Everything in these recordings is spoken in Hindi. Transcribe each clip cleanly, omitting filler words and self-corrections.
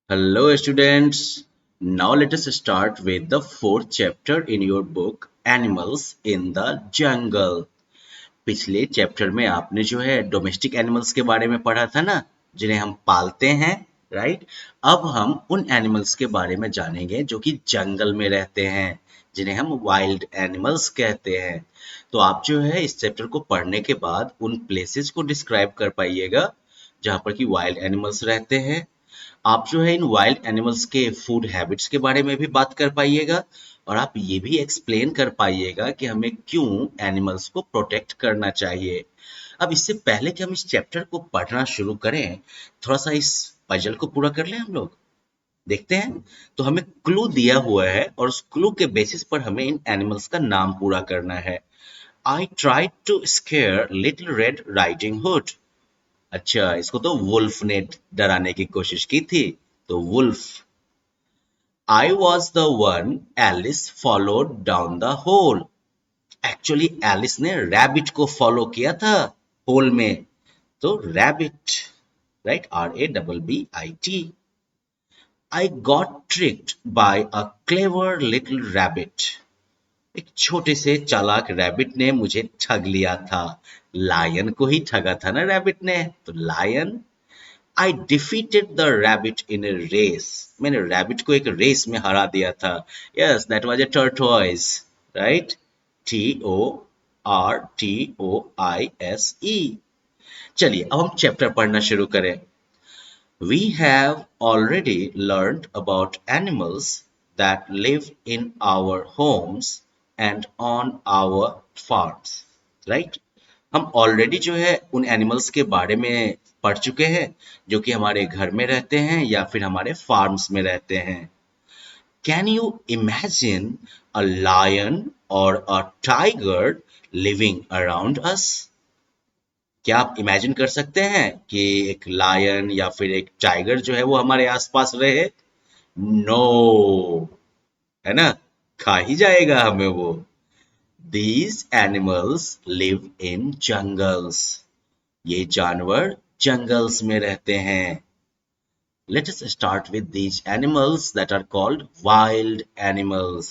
Hello, students. Now let us start with the fourth chapter in your book Animals in the Jungle. पिछले चैप्टर में आपने जो है डोमेस्टिक एनिमल्स के बारे में पढ़ा था ना, जिन्हें हम पालते हैं, राइट? अब हम उन एनिमल्स के बारे में जानेंगे जो कि जंगल में रहते हैं, जिन्हें हम वाइल्ड एनिमल्स कहते हैं। तो आप जो है इस चैप्टर को पढ़ने के बाद उन प्लेसेस को डिस्क्राइब कर पाइएगा जहाँ पर कि वाइल्ड एनिमल्स रहते हैं। आप जो है इन वाइल्ड एनिमल्स के फूड हैबिट्स के बारे में भी बात कर पाइएगा और आप ये भी एक्सप्लेन कर पाइएगा कि हमें क्यों एनिमल्स को प्रोटेक्ट करना चाहिए। अब इससे पहले कि हम इस चैप्टर को पढ़ना शुरू करें, थोड़ा सा इस पजल को पूरा कर लें हम लोग। देखते हैं। तो हमें क्लू दिया हुआ है और उस क्लू के बेसिस पर हमें इन एनिमल्स का नाम पूरा करना है। I tried to scare little red riding hood. अच्छा, इसको तो वुल्फ ने डराने की कोशिश की थी। तो wolf. I was the one Alice followed down the hole. Actually Alice ने रैबिट को फॉलो किया था होल में। तो rabbit, right? RABBIT। I got tricked by a clever little rabbit. एक छोटे से चालाक रैबिट ने मुझे ठग लिया था। लायन को ही ठगा था ना रैबिट ने, तो lion. I defeated the rabbit in a race. मैंने रैबिट को एक रेस में हरा दिया था। Yes, that was a tortoise, right? TORTOISE. चलिए अब हम चैप्टर पढ़ना शुरू करें। We have already learned about animals that live in our homes and on our farms, right? हम ऑलरेडी जो है उन एनिमल्स के बारे में पढ़ चुके हैं जो कि हमारे घर में रहते हैं या फिर हमारे फार्म्स में रहते हैं। Can you imagine a lion और a tiger living around us? क्या आप इमेजिन कर सकते हैं कि एक लायन या फिर एक टाइगर जो है वो हमारे आसपास रहे? नो, है ना? खा ही जाएगा हमें वो। These animals live in jungles. ये जानवर जंगल्स में रहते हैं। Let us start with these animals that are called wild animals.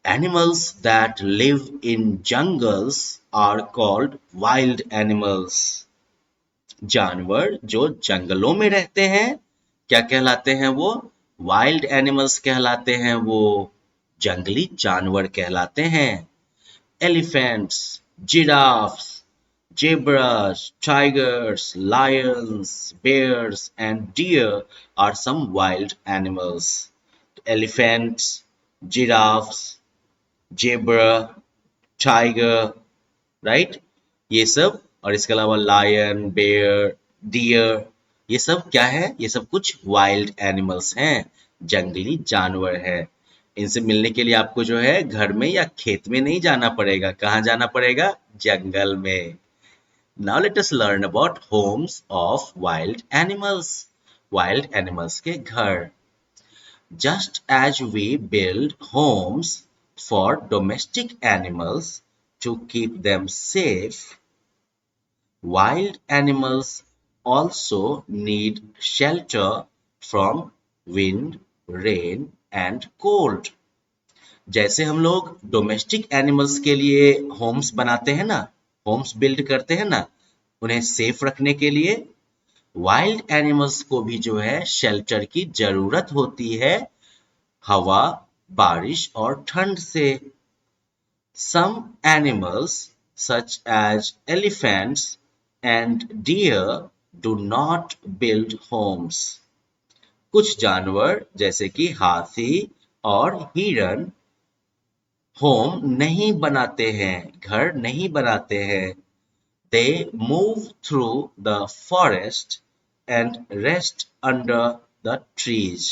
Animals that live in jungles are called wild animals. जानवर जो जंगलों में रहते हैं क्या कहलाते हैं वो? वाइल्ड एनिमल्स कहलाते हैं वो। जंगली जानवर कहलाते हैं। Elephants, giraffes, zebras, tigers, lions, bears, and deer are some wild animals. Elephants, giraffes, zebra, tiger, right? ये सब और इसके अलावा लायन, बेयर, डियर, ये सब क्या है? ये सब कुछ वाइल्ड एनिमल्स हैं, जंगली जानवर हैं। इनसे मिलने के लिए आपको जो है घर में या खेत में नहीं जाना पड़ेगा। कहाँ जाना पड़ेगा? जंगल में। Now let us learn about homes of wild animals. Wild animals के घर। Just as we build homes for domestic animals to keep them safe, wild animals also need shelter from wind, rain and cold. जैसे हम लोग डोमेस्टिक एनिमल्स के लिए होम्स बनाते हैं ना, होम्स बिल्ड करते हैं ना, उन्हें सेफ रखने के लिए, वाइल्ड एनिमल्स को भी जो है शेल्टर की जरूरत होती है हवा, बारिश और ठंड से। Some animals, such as elephants and deer, do not build homes. कुछ जानवर जैसे कि हाथी और हिरन होम नहीं बनाते हैं, घर नहीं बनाते हैं। They move through the forest and rest under the trees.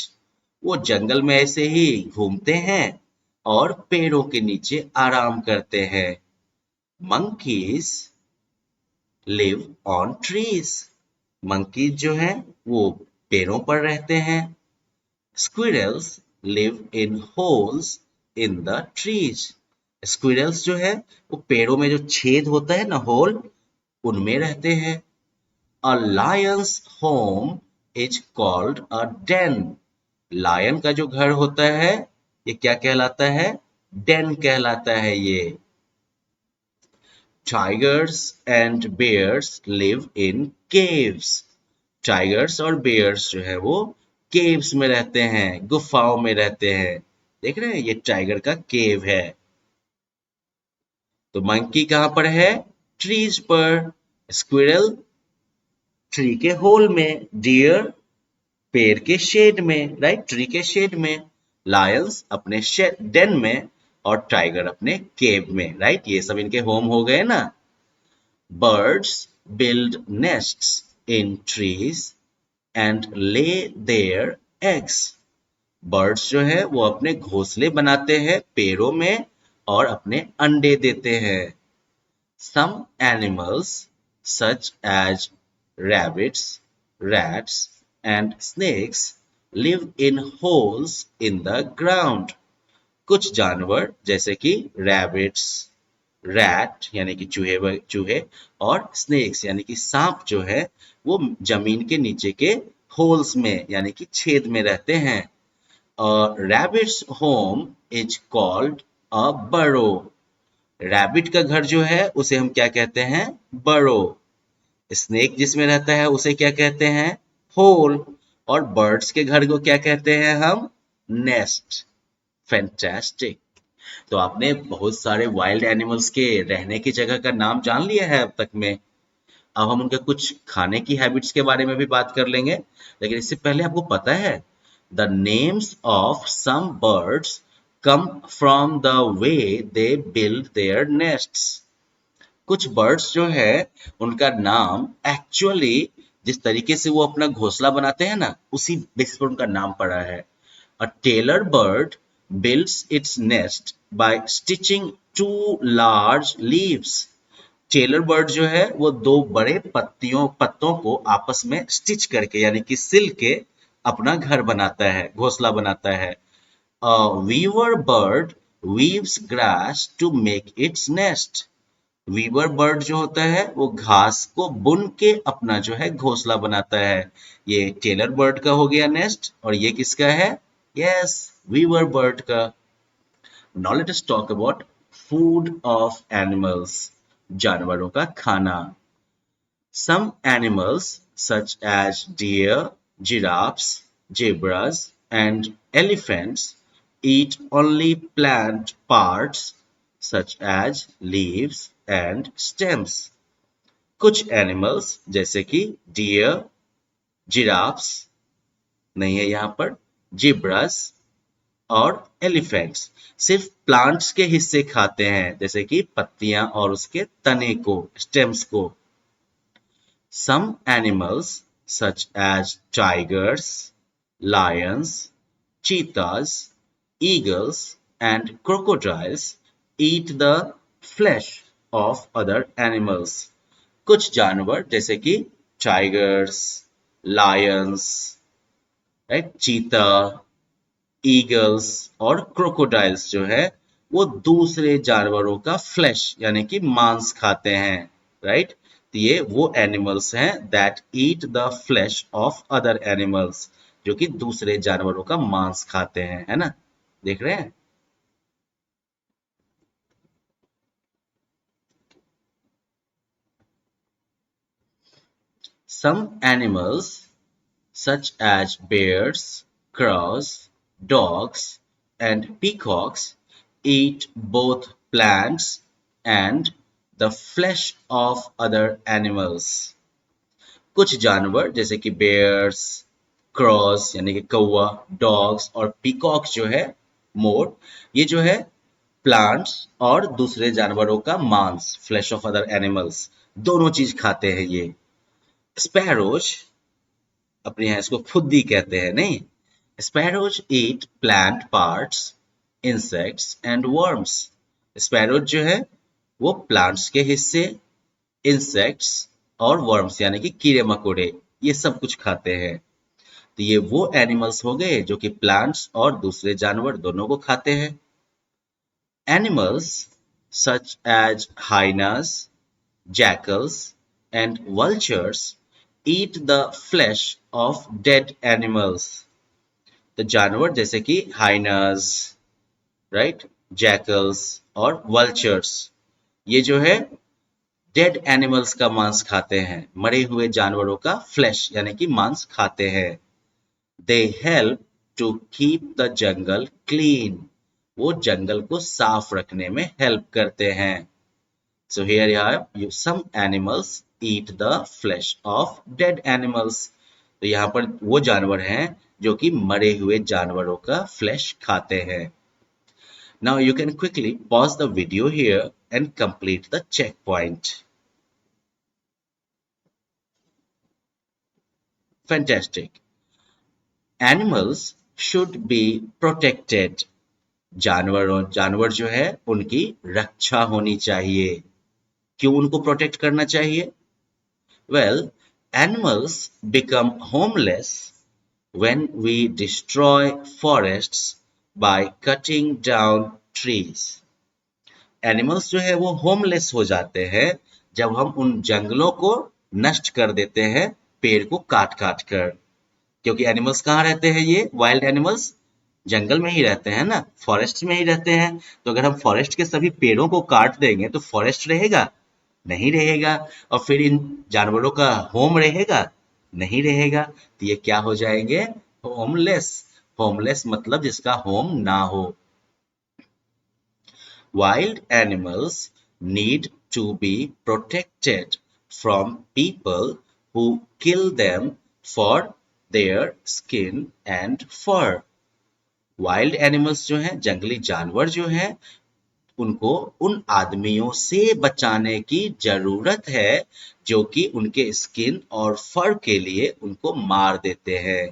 वो जंगल में ऐसे ही घूमते हैं और पेड़ों के नीचे आराम करते हैं। Monkeys live on trees. Monkeys जो हैं वो पेड़ों पर रहते हैं। Squirrels live in holes in the trees. Squirrels जो है वो पेड़ों में जो छेद होता है ना, होल, उनमें रहते हैं। A lion's home is called a den. Lion का जो घर होता है ये क्या कहलाता है? डेन कहलाता है ये। Tigers and bears live in caves. Tigers और बेयर्स जो है वो केव्स में रहते हैं, गुफाओं में रहते हैं। देख रहे हैं ये टाइगर का केव है। तो मंकी कहाँ पर है? ट्रीज पर। स्क्विरल ट्री के होल में। डियर पेड़ के शेड में, राइट, ट्री के शेड में। लायंस अपने डेन में। और टाइगर अपने केव में, राइट, ये सब इनके होम हो गए ना। Birds build nests in trees and lay their eggs. Birds जो है वो अपने घोंसले बनाते हैं पेड़ों में और अपने अंडे देते हैं। Some animals such as rabbits, rats and snakes live in holes in the ground. कुछ जानवर जैसे कि rabbits, रैट यानी कि चूहे और स्नेक्स यानी कि सांप जो है वो जमीन के नीचे के होल्स में यानी कि छेद में रहते हैं। रैबिट्स होम इज कॉल्ड अ बरो। रैबिट का घर जो है उसे हम क्या कहते हैं? बरो। स्नेक जिसमें रहता है उसे क्या कहते हैं? होल। और बर्ड्स के घर को क्या कहते हैं हम? नेस्ट। फैंटास्टिक। तो आपने बहुत सारे वाइल्ड एनिमल्स के रहने की जगह का नाम जान लिया है अब तक में। अब हम उनके कुछ खाने की हैबिट्स के बारे में भी बात कर लेंगे, लेकिन इससे पहले आपको पता है the names of some birds come from the way they build their nests. कुछ बर्ड्स जो है उनका नाम एक्चुअली जिस तरीके से वो अपना घोंसला बनाते हैं ना उसी बेसिस पर उनका नाम पड़ा है। A tailor bird builds its nest by stitching two large leaves. Tailor bird जो है वो दो बड़े पत्तों को आपस में स्टिच करके यानी कि सिल के अपना घर बनाता है, घोंसला बनाता है। A weaver bird weaves grass to make its nest. Weaver bird जो होता है वो घास को बुन के अपना जो है घोंसला बनाता है। ये टेलर बर्ड का हो गया नेस्ट और ये किसका है? यस, वीवर बर्ड का। Now let us talk about food of animals. जानवरों का खाना। Some animals such as deer, giraffes, zebras and elephants eat only plant parts such as leaves and stems. कुछ एनिमल्स जैसे कि डियर, जिराफ्स नहीं है यहाँ पर, जिब्रास और एलिफेंट्स सिर्फ प्लांट्स के हिस्से खाते हैं जैसे कि पत्तियां और उसके तने को, स्टेम्स को। Some animals such as tigers, lions, cheetahs, eagles and crocodiles eat the flesh of other animals. कुछ जानवर जैसे कि टाइगर्स, लायंस, राइट, चीता, ईगल्स और क्रोकोडाइल्स जो है वो दूसरे जानवरों का फ्लैश यानी कि मांस खाते हैं, राइट। तो ये वो एनिमल्स हैं that eat the flesh of other animals, जो कि दूसरे जानवरों का मांस खाते हैं, है ना। देख रहे हैं। Some animals such as bears, crows, dogs, and peacocks eat both plants and the flesh of other animals. कुछ जानवर जैसे कि बेयर्स, क्रॉस यानी कि कौवा, डॉग्स और पीकॉक जो है, मोर, ये जो है प्लांट्स और दूसरे जानवरों का मांस, फ्लैश ऑफ अदर एनिमल्स, दोनों चीज खाते हैं ये। स्पैरोज अपने यहाँ इसको फुद्दी कहते हैं, नहीं। Sparrows eat plant parts, insects and worms. Sparrows जो है वो प्लांट्स के हिस्से, इंसेक्ट्स और वर्म्स यानी कि कीड़े मकोड़े, ये सब कुछ खाते हैं। तो ये वो एनिमल्स हो गए जो कि प्लांट्स और दूसरे जानवर दोनों को खाते हैं। Animals such as hyenas, jackals, and vultures eat the flesh of dead animals. तो जानवर जैसे कि हाइनास, राइट, जैकल्स और वल्चर्स, ये जो है डेड एनिमल्स का मांस खाते हैं, मरे हुए जानवरों का फ्लैश यानी कि मांस खाते हैं। They help to keep the jungle clean, वो जंगल को साफ रखने में हेल्प करते हैं। So here you have some animals eat the flesh of dead animals. तो यहाँ पर वो जानवर हैं जो कि मरे हुए जानवरों का फ्लैश खाते हैं। Now you can quickly pause the video here and complete the checkpoint. Fantastic. Animals should be protected. जानवर जो है उनकी रक्षा होनी चाहिए। क्यों उनको प्रोटेक्ट करना चाहिए? Well, animals become homeless when we destroy forests by cutting down trees. Animals जो है वो होमलेस हो जाते हैं जब हम उन जंगलों को नष्ट कर देते हैं पेड़ को काट काट कर। क्योंकि एनिमल्स कहाँ रहते हैं? ये वाइल्ड एनिमल्स जंगल में ही रहते हैं ना, फॉरेस्ट में ही रहते हैं। तो अगर हम फॉरेस्ट के सभी पेड़ों को काट देंगे तो फॉरेस्ट रहेगा? नहीं रहेगा। और फिर इन जानवरों का होम रहेगा? नहीं रहेगा। तो ये क्या हो जाएंगे? होमलेस। होमलेस मतलब जिसका होम ना हो। Wild animals need to be protected from people who kill them for their skin and fur. Wild animals जो हैं, जंगली जानवर जो हैं, उनको उन आदमियों से बचाने की जरूरत है जो कि उनके स्किन और फर के लिए उनको मार देते हैं।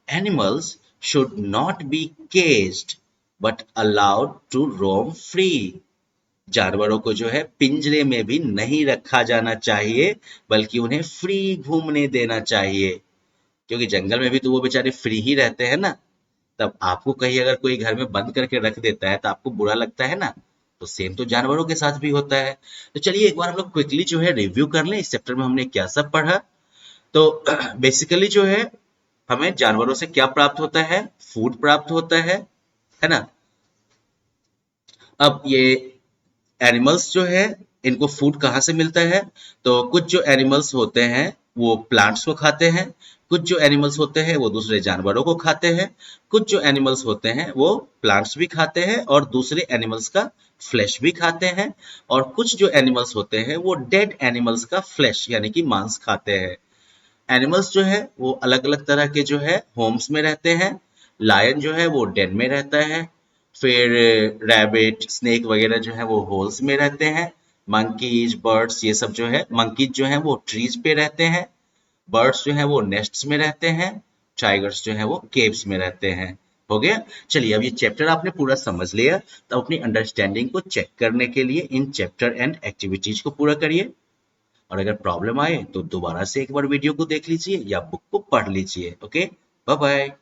Animals should not be caged but allowed to roam free. जानवरों को जो है पिंजरे में भी नहीं रखा जाना चाहिए बल्कि उन्हें फ्री घूमने देना चाहिए। क्योंकि जंगल में भी तो वो बेचारे फ्री ही रहते हैं ना। तब आपको कहीं अगर कोई घर में बंद करके रख देता है तो आपको बुरा लगता है ना। तो सेम तो जानवरों के साथ भी होता है। तो चलिए एक बार हम लोग क्विकली जो है रिव्यू कर लें इस चैप्टर में हमने क्या सब पढ़ा। तो बेसिकली जो है हमें जानवरों से क्या प्राप्त होता है? फूड प्राप्त होता है ना। अब ये एनिमल्स जो है इनको फूड कहाँ से मिलता है? तो कुछ जो एनिमल्स होते हैं वो प्लांट्स को खाते हैं, कुछ जो एनिमल्स होते हैं वो दूसरे जानवरों को खाते हैं, कुछ जो एनिमल्स होते हैं वो प्लांट्स भी खाते हैं और दूसरे एनिमल्स का फ्लैश भी खाते हैं, और कुछ जो एनिमल्स होते हैं वो डेड एनिमल्स का फ्लैश यानी कि मांस खाते हैं। एनिमल्स जो है वो अलग अलग तरह के जो है होम्स में रहते हैं। लायन जो है वो डेन में रहता है, फिर रैबिट, स्नेक वगैरह जो है वो होल्स में रहते हैं। मंकीज, बर्ड्स, ये सब जो है, मंकीज जो है वो ट्रीज पे रहते हैं, बर्ड्स जो है वो नेस्ट्स में रहते हैं, टाइगर्स जो है वो केव्स में रहते हैं। हो गया। चलिए अब ये चैप्टर आपने पूरा समझ लिया, तो अपनी अंडरस्टैंडिंग को चेक करने के लिए इन चैप्टर एंड एक्टिविटीज को पूरा करिए। और अगर प्रॉब्लम आए तो दोबारा से एक बार वीडियो को देख लीजिए या बुक को पढ़ लीजिए। Okay, bye bye.